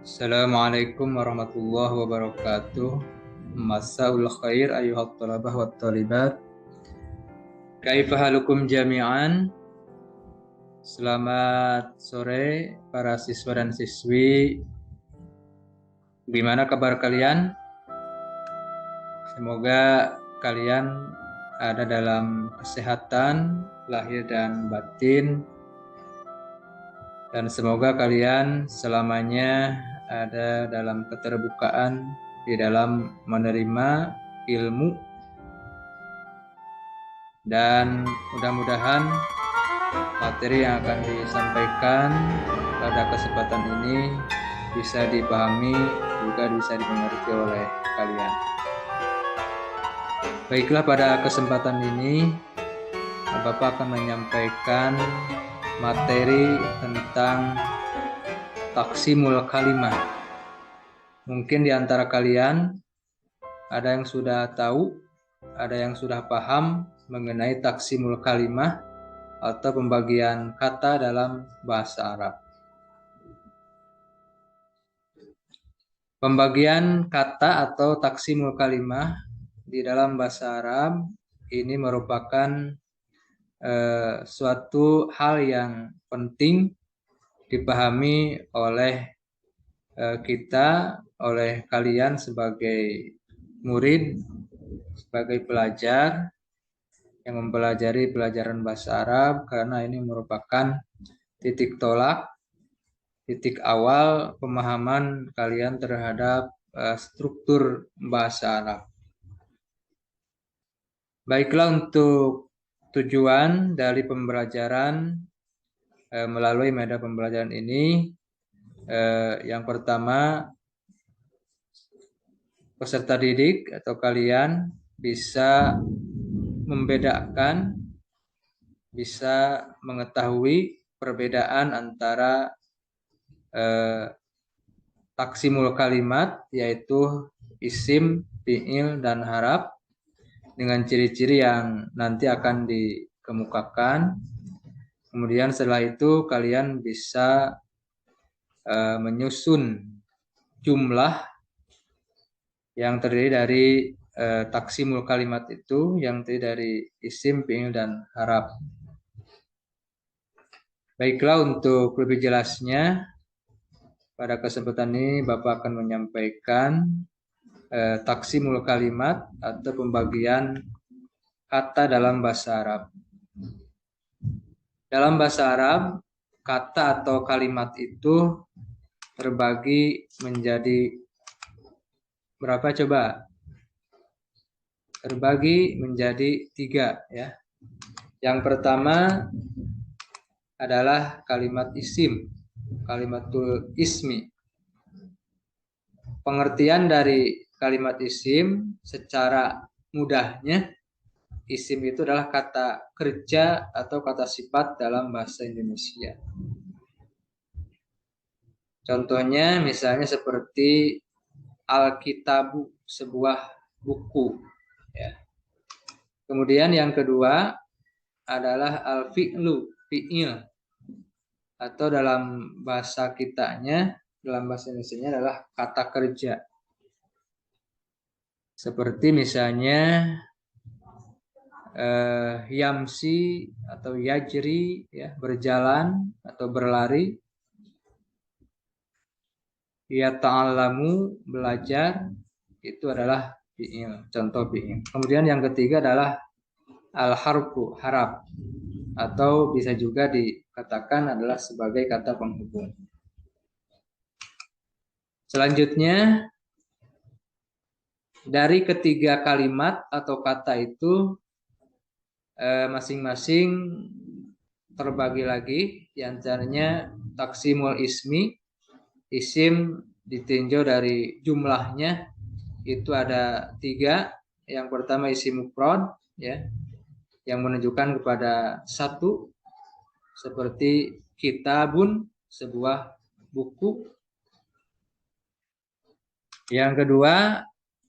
Assalamualaikum warahmatullahi wabarakatuh. Masaul khair ayuhat talabah wa talibat. Kaifa halukum jami'an? Selamat sore para siswa dan siswi. Gimana kabar kalian? Semoga kalian ada dalam kesehatan lahir dan batin. Dan semoga kalian selamanya ada dalam keterbukaan di dalam menerima ilmu, dan mudah-mudahan materi yang akan disampaikan pada kesempatan ini bisa dipahami juga bisa dimengerti oleh kalian. Baiklah, pada kesempatan ini Bapak akan menyampaikan materi tentang taksimul kalimah. Mungkin di antara kalian ada yang sudah tahu, ada yang sudah paham mengenai taksimul kalimah atau pembagian kata dalam bahasa Arab. Pembagian kata atau taksimul kalimah di dalam bahasa Arab ini merupakan suatu hal yang penting dipahami oleh kita, oleh kalian sebagai murid, sebagai pelajar yang mempelajari pelajaran bahasa Arab, karena ini merupakan titik tolak, titik awal pemahaman kalian terhadap struktur bahasa Arab. Baiklah, untuk tujuan dari pembelajaran melalui media pembelajaran ini, yang pertama, peserta didik atau kalian bisa membedakan, bisa mengetahui perbedaan antara taksimul kalimat, yaitu isim, fi'il, dan haraf, dengan ciri-ciri yang nanti akan dikemukakan. Kemudian setelah itu kalian bisa menyusun jumlah yang terdiri dari taksimul kalimat itu, yang terdiri dari isim, fi'il, dan haraf. Baiklah, untuk lebih jelasnya pada kesempatan ini Bapak akan menyampaikan taksimul kalimat atau pembagian kata dalam bahasa Arab. Dalam bahasa Arab, kata atau kalimat itu terbagi menjadi berapa coba? Terbagi menjadi 3 ya. Yang pertama adalah kalimat isim, kalimatul ismi. Pengertian dari kalimat isim secara mudahnya, isim itu adalah kata kerja atau kata sifat dalam bahasa Indonesia. Contohnya misalnya seperti Alkitabu, sebuah buku ya. Kemudian yang kedua adalah al-fi'lu, fi'il, atau dalam bahasa kitanya, dalam bahasa Indonesianya adalah kata kerja. Seperti misalnya yamsi atau yajri ya, berjalan atau berlari. Ya ta'allamu, belajar, itu adalah fi'il, contoh fi'il. Kemudian yang ketiga adalah al-harfu, haraf, atau bisa juga dikatakan adalah sebagai kata penghubung. Selanjutnya, dari ketiga kalimat atau kata itu masing-masing terbagi lagi, diantaranya taksimul ismi, isim ditinjau dari jumlahnya itu ada 3. Yang pertama isim mufrad ya, yang menunjukkan kepada satu, seperti kitabun, sebuah buku. Yang kedua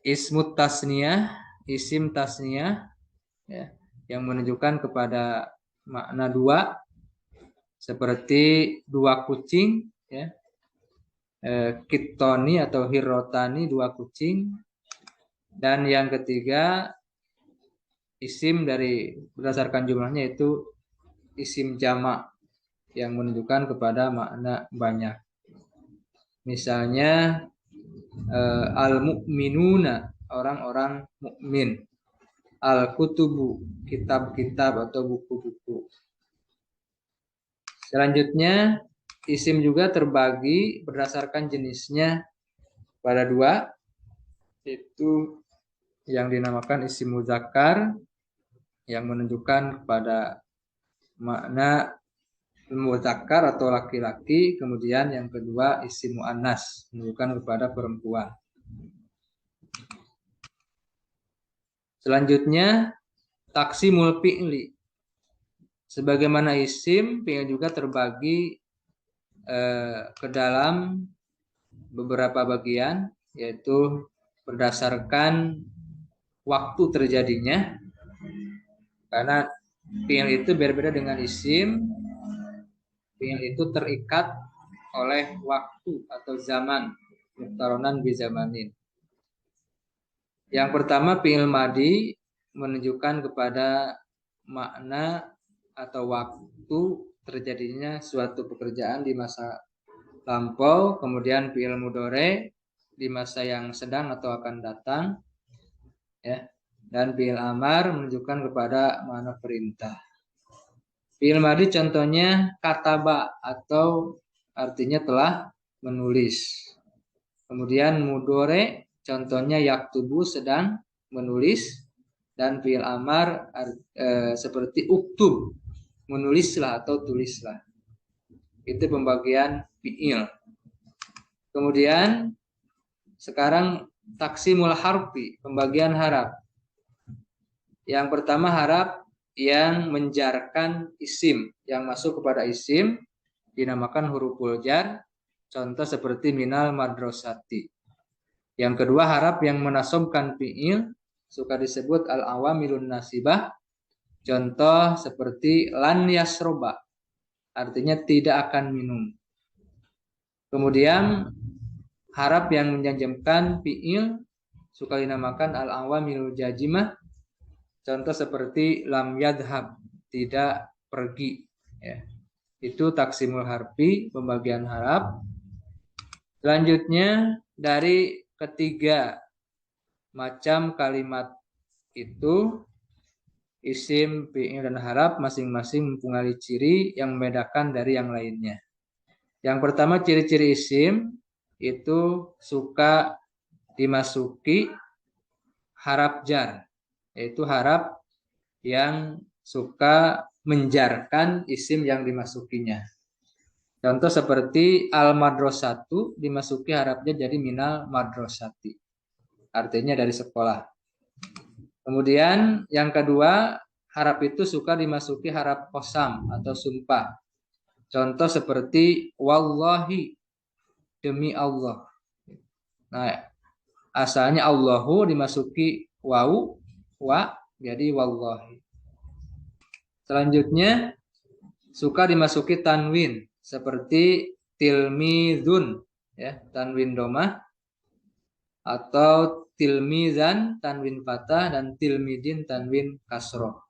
ismut tasniyah, isim tasniyah ya, yang menunjukkan kepada makna 2, seperti 2 kucing ya. kitoni atau hirotani 2 kucing. Dan yang ketiga isim dari berdasarkan jumlahnya itu isim jamak yang menunjukkan kepada makna banyak. Misalnya al-mu'minuna, orang-orang mukmin. Al-kutubu, kitab-kitab atau buku-buku. Selanjutnya isim juga terbagi berdasarkan jenisnya pada 2, itu yang dinamakan isim muzakkar yang menunjukkan kepada makna muzakkar atau laki-laki, kemudian yang kedua isim muannas menunjukkan kepada perempuan. Selanjutnya taksimul fi'li. Sebagaimana isim, fi'il juga terbagi ke dalam beberapa bagian, yaitu berdasarkan waktu terjadinya. Karena fi'il itu berbeda dengan isim. Fi'il itu terikat oleh waktu atau zaman, muqtaronan bi zamanin. Yang pertama fi'il madi menunjukkan kepada makna atau waktu terjadinya suatu pekerjaan di masa lampau, kemudian fi'il mudhari di masa yang sedang atau akan datang, ya. Dan fi'il amar menunjukkan kepada makna perintah. Fi'il madi contohnya kataba atau artinya telah menulis. Kemudian mudhari contohnya yaktubu sedang menulis, dan fi'il amar seperti uktub, menulislah atau tulislah. Itu pembagian fi'il. Kemudian sekarang taksimul harfi, pembagian haraf. Yang pertama haraf yang menjarkan isim, yang masuk kepada isim dinamakan huruful jar. Contoh seperti minal madrasati. Yang kedua haraf yang menasobkan fi'il, suka disebut al-awamilun nasibah. Contoh seperti lan yasroba, artinya tidak akan minum. Kemudian haraf yang menjajamkan fi'il suka dinamakan al-awamilul jazimah. Contoh seperti lam yadhab, tidak pergi, ya. Itu taksimul harfi, pembagian haraf. Selanjutnya dari ketiga macam kalimat itu, isim, fi'il, dan haraf masing-masing mempunyai ciri yang membedakan dari yang lainnya. Yang pertama ciri-ciri isim itu suka dimasuki haraf jar, yaitu haraf yang suka menjarkan isim yang dimasukinya. Contoh seperti al-madrasatu dimasuki harafnya jadi minal madrasati, artinya dari sekolah. Kemudian yang kedua, haraf itu suka dimasuki haraf qasam atau sumpah. Contoh seperti wallahi, demi Allah. Nah, asalnya Allahu dimasuki waw, wa, jadi wallahi. Selanjutnya suka dimasuki tanwin seperti tilmizun, ya, tanwin domah, atau tilmizan tanwin fathah, dan tilmidin tanwin kasroh.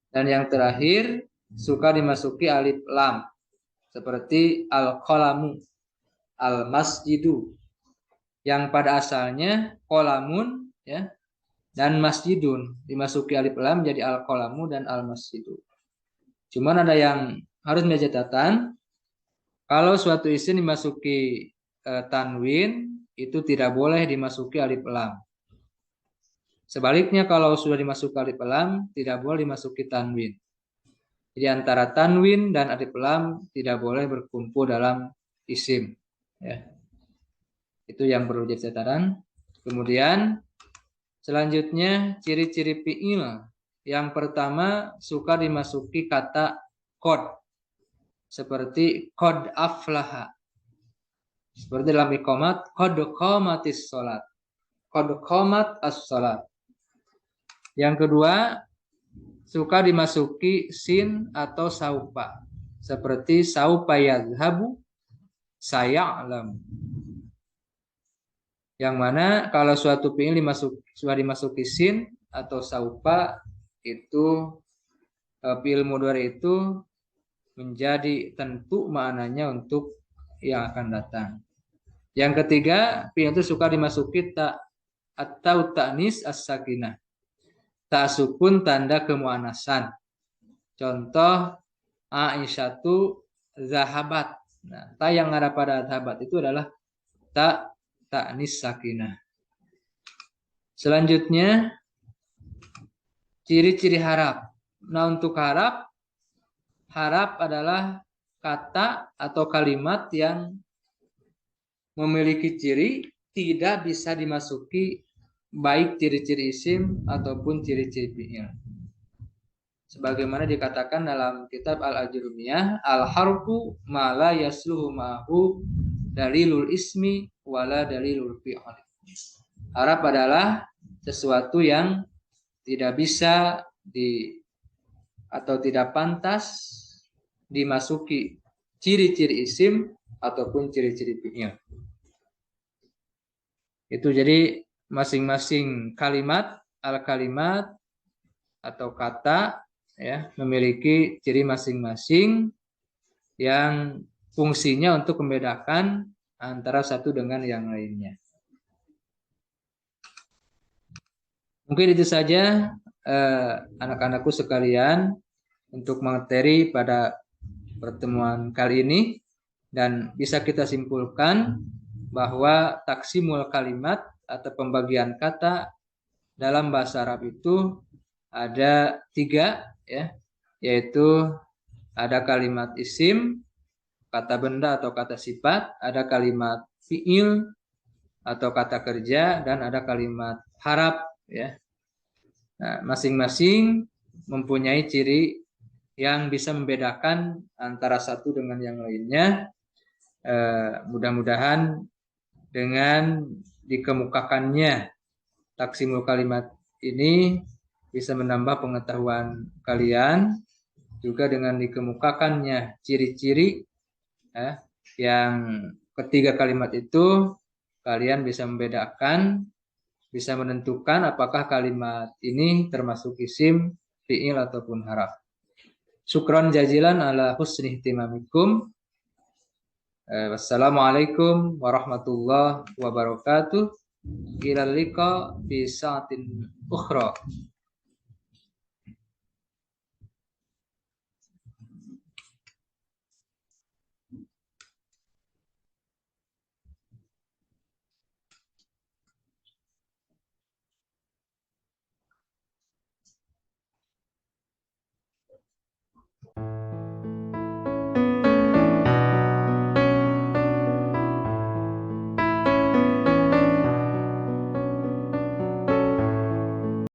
Dan yang terakhir suka dimasuki alif lam seperti al-qalamu, al-masjidu, yang pada asalnya qalamun, ya, dan masjidun, dimasuki alif lam jadi al-qalamu dan al-masjidu. Cuman ada yang harus menjadi catatan, kalau suatu isim dimasuki tanwin itu tidak boleh dimasuki alif lam. Sebaliknya kalau sudah dimasuki alif lam tidak boleh dimasuki tanwin. Jadi antara tanwin dan alif lam tidak boleh berkumpul dalam isim, ya. Itu yang perlu jadi catatan. Kemudian selanjutnya ciri-ciri fi'il. Yang pertama suka dimasuki kata qad, seperti qad aflaha. Seperti dalam iqamat, qad qamatis sholat, qad qamat as-sholat. Yang kedua suka dimasuki sin atau saupa, seperti saupa yadhabu, saya'lam. Yang mana kalau suatu fi'il sudah dimasuki sin atau saufa, itu fi'il mudhari itu menjadi tentu maknanya untuk yang akan datang. Yang ketiga, fi'il itu suka dimasuki ta atau ta'nis as-sakinah. Ta sukun tanda kemuannasan. Contoh Aisyatu zahabat. Nah, ta yang ada pada zahabat itu adalah ta ta'nis sakinah. Selanjutnya ciri-ciri harap. Nah, untuk harap adalah kata atau kalimat yang memiliki ciri tidak bisa dimasuki baik ciri-ciri isim ataupun ciri-ciri fi'il. Sebagaimana dikatakan dalam kitab Al-Ajrumiyah, al-harfu ma la yasluhu ma'hu dalilul ismi wala dalilul fi'il. Harap adalah sesuatu yang tidak bisa atau tidak pantas dimasuki ciri-ciri isim ataupun ciri-ciri fi'il. Itu jadi masing-masing kalimat, al-kalimat atau kata ya memiliki ciri masing-masing yang fungsinya untuk membedakan antara satu dengan yang lainnya. Mungkin itu saja anak-anakku sekalian untuk materi pada pertemuan kali ini, dan bisa kita simpulkan bahwa taksimul kalimat atau pembagian kata dalam bahasa Arab itu ada 3 ya, yaitu ada kalimat isim, kata benda atau kata sifat, ada kalimat fi'il atau kata kerja, dan ada kalimat harap ya. Nah, masing-masing mempunyai ciri yang bisa membedakan antara satu dengan yang lainnya. Mudah-mudahan dengan dikemukakannya taksimul kalimat ini bisa menambah pengetahuan kalian, juga dengan dikemukakannya ciri-ciri yang ketiga kalimat itu, kalian bisa membedakan, bisa menentukan apakah kalimat ini termasuk isim, fi'il ataupun haraf. Syukran jazilan ala husni ihtimamikum. Wassalamualaikum warahmatullahi wabarakatuh. Ila liqa fi sa'atin ukhra.